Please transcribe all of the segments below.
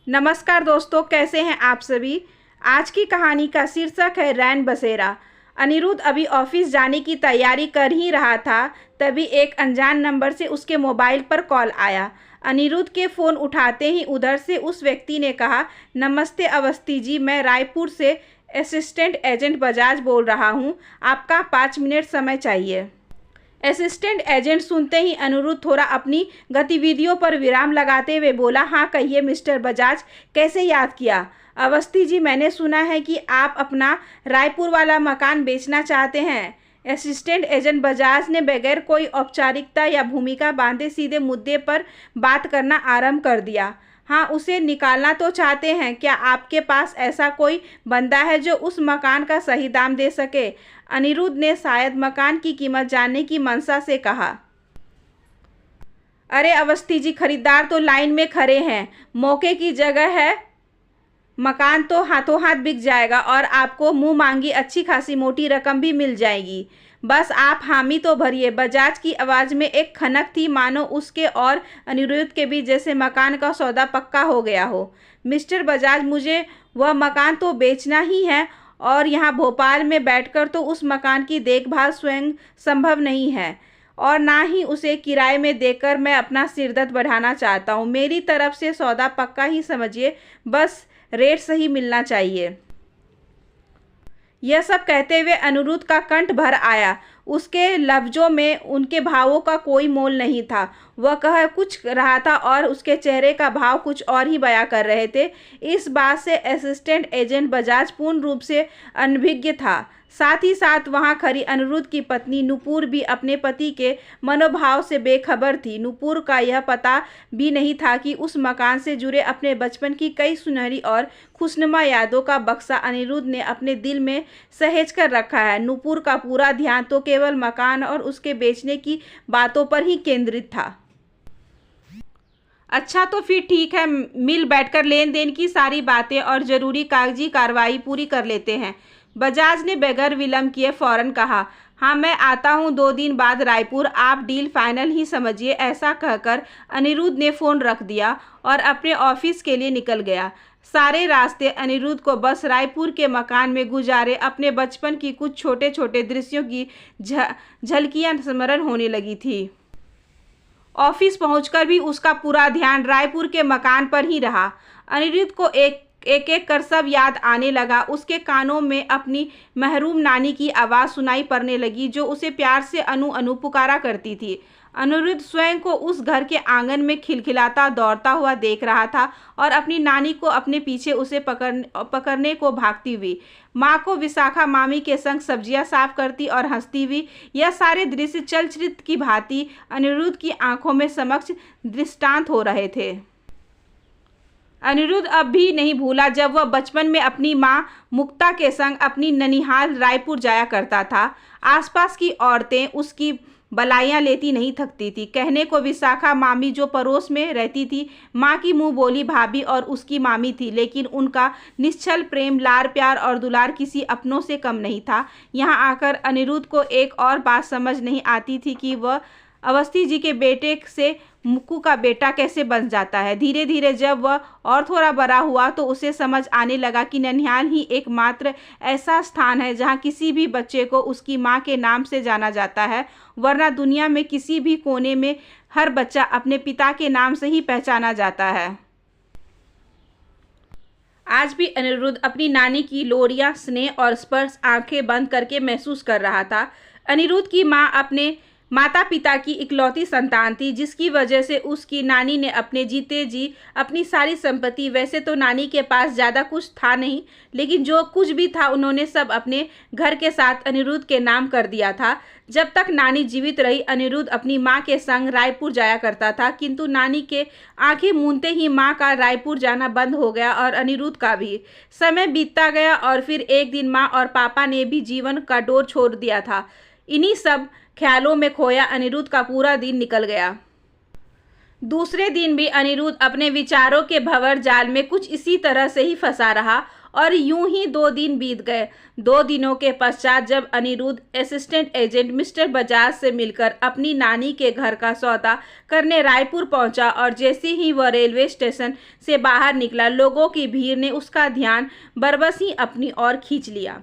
नमस्कार दोस्तों, कैसे हैं आप सभी। आज की कहानी का शीर्षक है रैन बसेरा। अनिरुद्ध अभी ऑफिस जाने की तैयारी कर ही रहा था, तभी एक अनजान नंबर से उसके मोबाइल पर कॉल आया। अनिरुद्ध के फ़ोन उठाते ही उधर से उस व्यक्ति ने कहा, नमस्ते अवस्थी जी, मैं रायपुर से असिस्टेंट एजेंट बजाज बोल रहा हूँ। आपका 5 मिनट समय चाहिए। असिस्टेंट एजेंट सुनते ही अनिरुद्ध थोड़ा अपनी गतिविधियों पर विराम लगाते हुए बोला, हाँ कहिए मिस्टर बजाज, कैसे याद किया। अवस्थी जी, मैंने सुना है कि आप अपना रायपुर वाला मकान बेचना चाहते हैं। असिस्टेंट एजेंट बजाज ने बगैर कोई औपचारिकता या भूमिका बांधे सीधे मुद्दे पर बात करना आरंभ कर दिया। हाँ, उसे निकालना तो चाहते हैं। क्या आपके पास ऐसा कोई बंदा है जो उस मकान का सही दाम दे सके। अनिरुद्ध ने शायद मकान की कीमत जानने की मंशा से कहा। अरे अवस्थी जी, खरीदार तो लाइन में खड़े हैं, मौके की जगह है। मकान तो हाथों हाथ बिक जाएगा और आपको मुंह मांगी अच्छी खासी मोटी रकम भी मिल जाएगी। बस आप हामी तो भरिए। बजाज की आवाज़ में एक खनक थी, मानो उसके और अनिरुद्ध के बीच जैसे मकान का सौदा पक्का हो गया हो। मिस्टर बजाज, मुझे वह मकान तो बेचना ही है और यहाँ भोपाल में बैठकर तो उस मकान की देखभाल स्वयं संभव नहीं है और ना ही उसे किराए में देकर मैं अपना सिरदर्द बढ़ाना चाहता हूँ। मेरी तरफ से सौदा पक्का ही समझिए, बस रेट सही मिलना चाहिए। यह सब कहते हुए अनिरुद्ध का कंठ भर आया। उसके लफ्जों में उनके भावों का कोई मोल नहीं था। वह कह कुछ रहा था और उसके चेहरे का भाव कुछ और ही बयां कर रहे थे। इस बात से असिस्टेंट एजेंट बजाज पूर्ण रूप से अनभिज्ञ था। साथ ही साथ वहां खड़ी अनिरुद्ध की पत्नी नुपुर भी अपने पति के मनोभाव से बेखबर थी। नुपुर का यह पता भी नहीं था कि उस मकान से जुड़े अपने बचपन की कई सुनहरी और खुशनुमा यादों का बक्सा अनिरुद्ध ने अपने दिल में सहेज कर रखा है। नुपुर का पूरा ध्यान तो केवल मकान और उसके बेचने की बातों पर ही केंद्रित था। अच्छा तो फिर ठीक है, मिल बैठकर लेन देन की सारी बातें और ज़रूरी कागजी कार्रवाई पूरी कर लेते हैं। बजाज ने बगैर विलंब किए फौरन कहा। हाँ, मैं आता हूँ 2 दिन बाद रायपुर, आप डील फाइनल ही समझिए। ऐसा कहकर अनिरुद्ध ने फ़ोन रख दिया और अपने ऑफिस के लिए निकल गया। सारे रास्ते अनिरुद्ध को बस रायपुर के मकान में गुजारे अपने बचपन की कुछ छोटे छोटे दृश्यों की झलकियाँ स्मरण होने लगी थी। ऑफिस पहुंचकर भी उसका पूरा ध्यान रायपुर के मकान पर ही रहा। अनिरुद्ध को एक एक कर सब याद आने लगा। उसके कानों में अपनी महरूम नानी की आवाज़ सुनाई पड़ने लगी, जो उसे प्यार से अनु अनु पुकारा करती थी। अनिरुद्ध स्वयं को उस घर के आंगन में खिलखिलाता दौड़ता हुआ देख रहा था और अपनी नानी को अपने पीछे उसे पकड़ने को भागती हुई, माँ को विशाखा मामी के संग सब्जियां साफ करती और हंसती हुई। यह सारे दृश्य चलचित्र की भांति अनिरुद्ध की आंखों में समक्ष दृष्टांत हो रहे थे। अनिरुद्ध अब भी नहीं भूला जब वह बचपन में अपनी माँ मुक्ता के संग अपनी ननिहाल रायपुर जाया करता था। आसपास की औरतें उसकी बलाइयाँ लेती नहीं थकती थी। कहने को विशाखा मामी जो पड़ोस में रहती थी, माँ की मुँह बोली भाभी और उसकी मामी थी, लेकिन उनका निश्चल प्रेम, लार प्यार और दुलार किसी अपनों से कम नहीं था। यहाँ आकर अनिरुद्ध को एक और बात समझ नहीं आती थी कि वह अवस्थी जी के बेटे से मुक्कू का बेटा कैसे बन जाता है। धीरे धीरे जब वह और थोड़ा बड़ा हुआ तो उसे समझ आने लगा कि ननिहाल ही एकमात्र ऐसा स्थान है जहाँ किसी भी बच्चे को उसकी माँ के नाम से जाना जाता है, वरना दुनिया में किसी भी कोने में हर बच्चा अपने पिता के नाम से ही पहचाना जाता है। आज भी अनिरुद्ध अपनी नानी की लोरियां, स्नेह और स्पर्श आंखें बंद करके महसूस कर रहा था। अनिरुद्ध की माँ अपने माता पिता की इकलौती संतान थी, जिसकी वजह से उसकी नानी ने अपने जीते जी अपनी सारी संपत्ति, वैसे तो नानी के पास ज़्यादा कुछ था नहीं, लेकिन जो कुछ भी था उन्होंने सब अपने घर के साथ अनिरुद्ध के नाम कर दिया था। जब तक नानी जीवित रही, अनिरुद्ध अपनी माँ के संग रायपुर जाया करता था, किंतु नानी के आंखें मूंदते ही माँ का रायपुर जाना बंद हो गया और अनिरुद्ध का भी। समय बीतता गया और फिर एक दिन माँ और पापा ने भी जीवन का डोर छोड़ दिया था। इन्हीं सब ख्यालों में खोया अनिरुद्ध का पूरा दिन निकल गया। दूसरे दिन भी अनिरुद्ध अपने विचारों के भंवर जाल में कुछ इसी तरह से ही फंसा रहा और यूं ही 2 दिन बीत गए। 2 दिनों के पश्चात जब Aniruddh assistant agent mister Bajaj से मिलकर अपनी नानी के घर का सौदा करने रायपुर पहुंचा और जैसे ही वह रेलवे स्टेशन से बाहर निकला, लोगों की भीड़ ने उसका ध्यान बरबस ही अपनी ओर खींच लिया।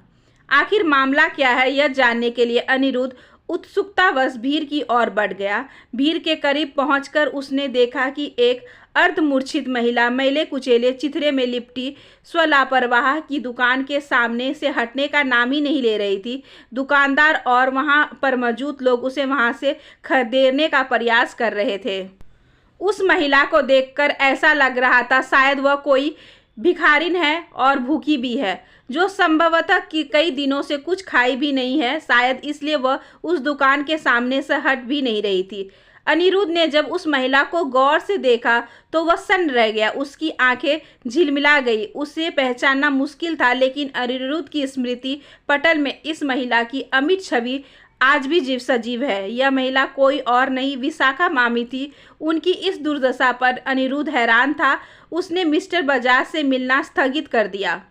आखिर मामला क्या है, यह जानने के लिए अनिरुद्ध उत्सुकतावश भीड़ की ओर बढ़ गया। भीड़ के करीब पहुंचकर उसने देखा कि एक अर्धमूर्छित महिला मैले कुचेले चिथड़े में लिपटी स्वलापरवाह की दुकान के सामने से हटने का नाम ही नहीं ले रही थी। दुकानदार और वहां पर मौजूद लोग उसे वहां से खदेड़ने का प्रयास कर रहे थे। उस महिला को देखकर ऐसा लग रहा था शायद वह कोई भिखारिन है और भूखी भी है, जो संभवतः कि कई दिनों से कुछ खाई भी नहीं है। शायद इसलिए वह उस दुकान के सामने से हट भी नहीं रही थी। अनिरुद्ध ने जब उस महिला को गौर से देखा तो वह सन्न रह गया। उसकी आंखें झिलमिला गई। उसे पहचानना मुश्किल था, लेकिन अनिरुद्ध की स्मृति पटल में इस महिला की अमिट छवि आज भी जीव सजीव है। यह महिला कोई और नहीं, विशाखा मामी थी। उनकी इस दुर्दशा पर अनिरुद्ध हैरान था। उसने मिस्टर बजाज से मिलना स्थगित कर दिया।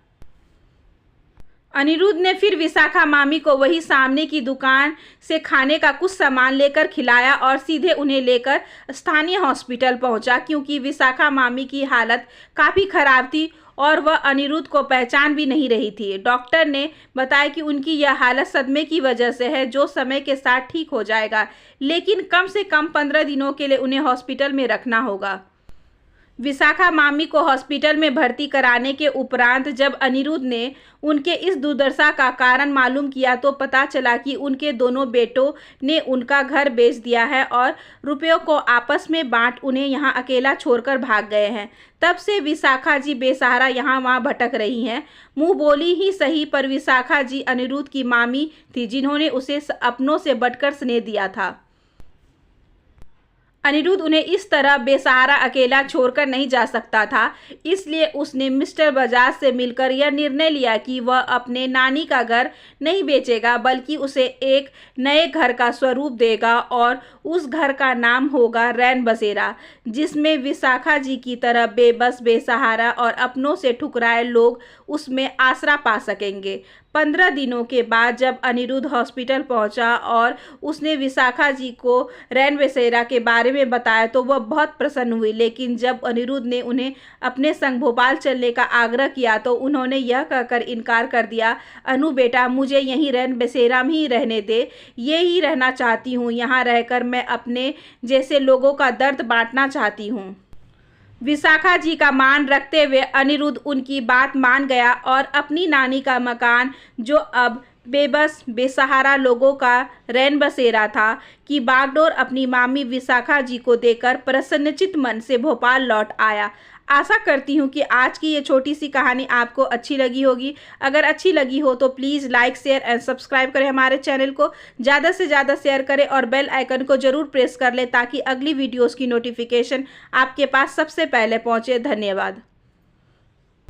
अनिरुद्ध ने फिर विशाखा मामी को वही सामने की दुकान से खाने का कुछ सामान लेकर खिलाया और सीधे उन्हें लेकर स्थानीय हॉस्पिटल पहुंचा, क्योंकि विशाखा मामी की हालत काफ़ी खराब थी और वह अनिरुद्ध को पहचान भी नहीं रही थी। डॉक्टर ने बताया कि उनकी यह हालत सदमे की वजह से है, जो समय के साथ ठीक हो जाएगा, लेकिन कम से कम 15 दिनों के लिए उन्हें हॉस्पिटल में रखना होगा। विशाखा मामी को हॉस्पिटल में भर्ती कराने के उपरांत जब अनिरुद्ध ने उनके इस दुर्दशा का कारण मालूम किया तो पता चला कि उनके दोनों बेटों ने उनका घर बेच दिया है और रुपयों को आपस में बांट उन्हें यहाँ अकेला छोड़कर भाग गए हैं। तब से विशाखा जी बेसहारा यहाँ वहाँ भटक रही हैं। मुंह बोली ही सही, पर विशाखा जी अनिरुद्ध की मामी थी, जिन्होंने उसे अपनों से बढ़कर स्नेह दिया था। अनिरुद्ध उन्हें इस तरह बेसहारा अकेला छोड़कर नहीं जा सकता था, इसलिए उसने मिस्टर बजाज से मिलकर यह निर्णय लिया कि वह अपने नानी का घर नहीं बेचेगा, बल्कि उसे एक नए घर का स्वरूप देगा और उस घर का नाम होगा रैन बसेरा, जिसमें विशाखा जी की तरह बेबस, बेसहारा और अपनों से ठुकराए लोग उसमें आसरा पा सकेंगे। 15 दिनों के बाद जब अनिरुद्ध हॉस्पिटल पहुंचा और उसने विशाखा जी को रैन बसेरा के बारे में बताया तो वह बहुत प्रसन्न हुई, लेकिन जब अनिरुद्ध ने उन्हें अपने संग भोपाल चलने का आग्रह किया तो उन्होंने यह कहकर इनकार कर दिया, अनु बेटा, मुझे यहीं रैन बसेरा में ही रहने दे, ये ही रहना चाहती हूँ। यहाँ रहकर मैं अपने जैसे लोगों का दर्द बांटना चाहती हूँ। विशाखा जी का मान रखते हुए अनिरुद्ध उनकी बात मान गया और अपनी नानी का मकान, जो अब बेबस, बेसहारा लोगों का रैन बसेरा था, की बागडोर अपनी मामी विशाखा जी को देकर प्रसन्नचित्त मन से भोपाल लौट आया। आशा करती हूँ कि आज की ये छोटी सी कहानी आपको अच्छी लगी होगी। अगर अच्छी लगी हो तो please like, share and subscribe करें हमारे चैनल को, ज़्यादा से ज़्यादा शेयर करें और बेल आइकन को ज़रूर प्रेस कर लें ताकि अगली वीडियोज़ की नोटिफिकेशन आपके पास सबसे पहले पहुँचे। धन्यवाद।